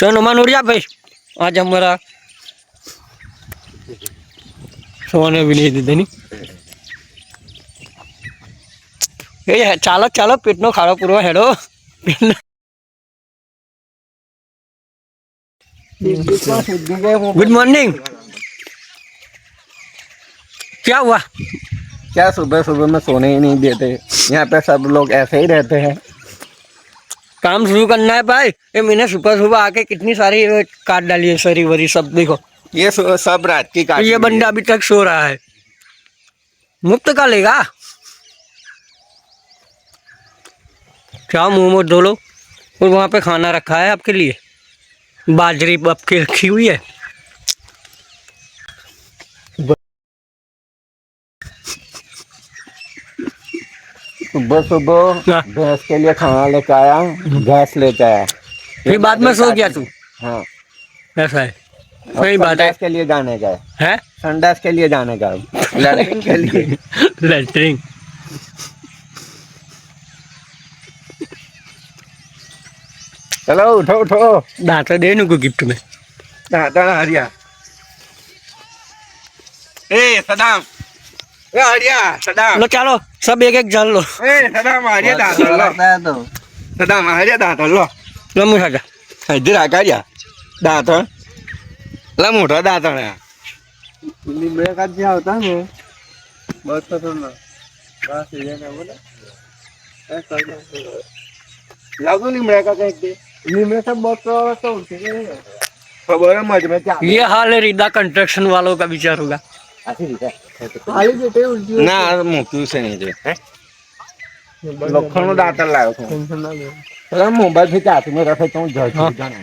चलो मनोरिया भाई आज हमारा सोने भी नहीं दीदे नहीं ये चालो चालो पेट नो खाड़ो पूरो हेडो गुड मॉर्निंग। क्या हुआ? क्या सुबह सुबह में सोने ही नहीं देते। यहाँ पे सब लोग ऐसे ही रहते हैं। काम शुरू करना है भाई। ये मैंने सुबह सुबह आके कितनी सारी काट डाली है सरी वरी सब देखो। ये सब रात की काट ये बंदा अभी तक सो रहा है। मुफ्त का लेगा क्या? मुंह मुँह धो लो। और वहाँ पे खाना रखा है आपके लिए, बाजरी आपकी रखी हुई है। सुबह सुबह भैंस के लिए खाना लेके आया, भैंस लेके आया, फिर बाद में सो गया तू? हाँ ऐसा है, सही बात है। के लिए जाने का है संडास के लिए जाने का लैट्रिन के लिए लैट्रिन। चलो उठो उठो। दाता दे नु को गिफ्ट में। दाता हरिया ए सदाम, ए हरिया सदाम लो चलो सब एक एक जल लो। ए सदाम हरिया दाता लो सदाम हरिया दाता लो लो मुझा जा इधर आ गया दाता ला मोटा दाता है लिमड़े का क्या होता है वो बहुत पसंद है बस ये ना बोला ऐसा लागू लिमड़े का कहते लिमड़े सब बहुत तो उठे हैं खबर है मज में क्या ये हाल है रिदा कंस्ट्रक्शन वालों का विचार होगा। खाली बेटे उल्टी ना मुक्ति से नहीं दे हैं लखन में दाता लायो टेंशन ना ले अरे मोबाइल भी हाथ में रखे तो जज जाना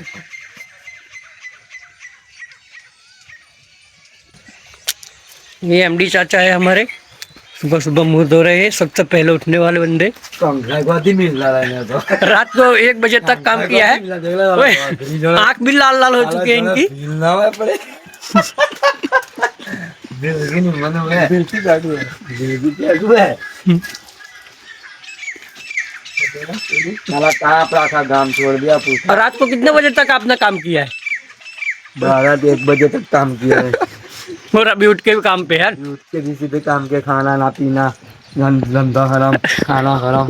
ये एमडी चाचा है हमारे, सुबह सुबह मुंह धो रहे हैं, सबसे पहले उठने वाले बंदे। मिल रहा है तो रात को 1 बजे तक काम किया है। आंख भी लाल लाल हो चुकी है इनकी। काम छोड़ दिया और रात को कितने बजे तक आपने काम किया है? 12-1 बजे तक काम किया है। और अभी उठ के भी काम पे है। उठ के भी सीधे काम के, खाना ना पीना, धंधा हराम, खाना हराम।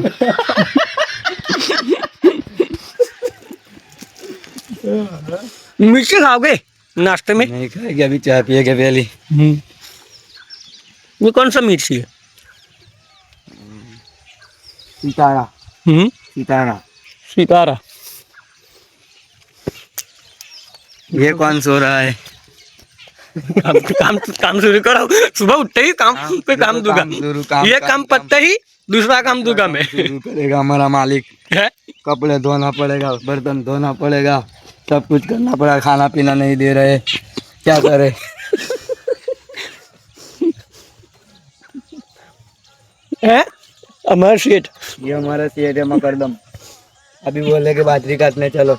मिर्ची खाओगे नाश्ते में? नहीं खाएगी, अभी चाय पिएगा पहले। ये कौन सा मिर्ची है? सितारा सितारा सितारा। ये कौन सो रहा है? काम शुरू करो। सुबह उठते ही काम पे काम दूंगा। ये काम पत्ते ही दूसरा काम दूंगा मैं। शुरू करेगा हमारा मालिक है? कपड़े धोना पड़ेगा, बर्तन धोना पड़ेगा, सब कुछ करना पड़ेगा। खाना पीना नहीं दे रहे, क्या करे? है हमारा सेठ, ये हमारा सेठ है मकरदम। अभी बोले कि बाजरी काटने चलो।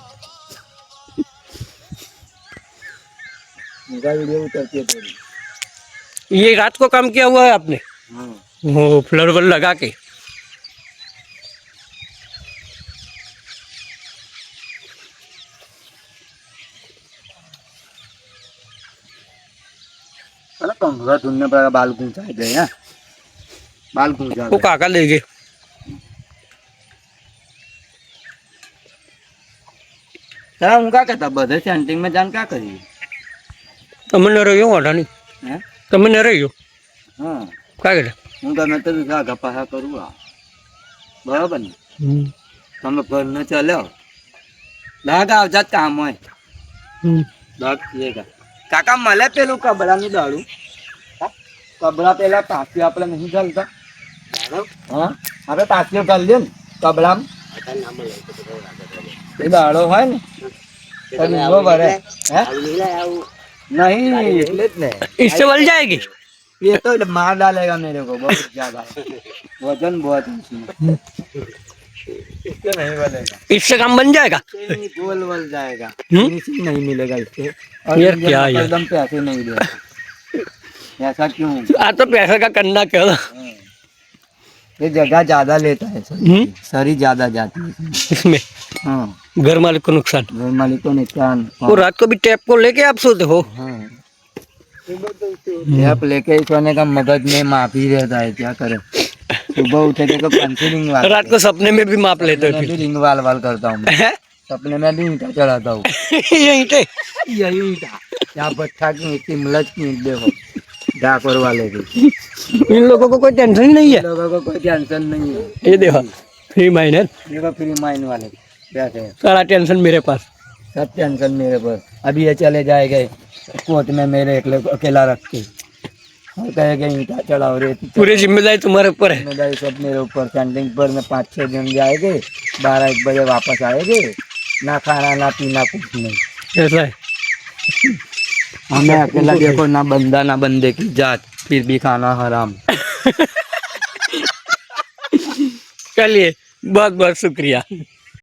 वीडियो उतरती है थोड़ी। ये रात को काम किया हुआ है आपने? वो फ्लर वल लगा के। अरे कंघा धुलने पर बाल गूंचा दे हैं, बाल गूंचा वो काका ले गए। सर उनका कहता बधे सेंटिंग में जान क्या करिए તમે ન રહ્યો વાઢાની हैं? તમે ન રહ્યો हाँ क्या करे? હું ગમે તો વિધા ગપાહા કરું બરાબર ને તમે ઘર ન ચાલ્યો દાગ આવજાત કામ હોય દાગ થયેગા કાકા મળે પેલું કબડાનું દાડું કબડા પેલા પાછી આપણે નહીં ચાલતા હા આપણે પાછીઓ કરી લે ને કબડામાં એ દાડો હોય ને તો ભરે હે नहीं એટલે જ ને इससे बल जाएगी। ये तो मार डालेगा मेरे को बहुत ज्यादा वजन बहुत इससे नहीं बनेगा, इससे काम बन जाएगा। गोल वल जाएगा, फिनिशिंग नहीं मिलेगा इससे। और यार क्या है? एकदम पैसे नहीं देगा ऐसा क्यों? आ तो पैसे का करना क्या? ये जगह ज्यादा लेता है हम्म? शरीर ज्यादा जाती है इसमें हाँ घर मालिक को नुकसान। घर मालिक को नुकसान वो रात को भी टैप को लेके आप सोते हो? हाँ टैप लेके सोने का मगज में माफी रहता है, क्या करे। सुबह उठे के तो पंछी रिंग वाल रात को सपने में भी माप लेते हो मैं भी रिंग वाल वाल करता हूँ मैं। सपने में भी ईंटा चढ़ाता हूँ यहीं पे? यही ईंटा यहाँ भट्ठा की ईंट मिलज की ईंट देखो डाकोर वाले की। इन लोगों को कोई टेंशन ही नहीं है। लोगों को कोई टेंशन नहीं है। ये देखो फ्री माइनर, देखो फ्री माइंड वाले बैठे हैं, सारा टेंशन मेरे पास। सब टेंशन मेरे पर। अभी ये चले जाएंगे कोर्ट में मेरे अकेला रख के और कहेंगे ईंटा चढ़ाओ रेती पूरी जिम्मेदारी तुम्हारे ऊपर है। जिम्मेदारी सब मेरे ऊपर। कैंटीन पर में 5-6 दिन जाएंगे, 12-1 बजे वापस आएंगे, ना खाना ना पीना कुछ नहीं। ऐसा है। हमें अकेला देखो, ना बंदा ना बंदे की जात, फिर भी खाना हराम। चलिए बहुत बहुत शुक्रिया।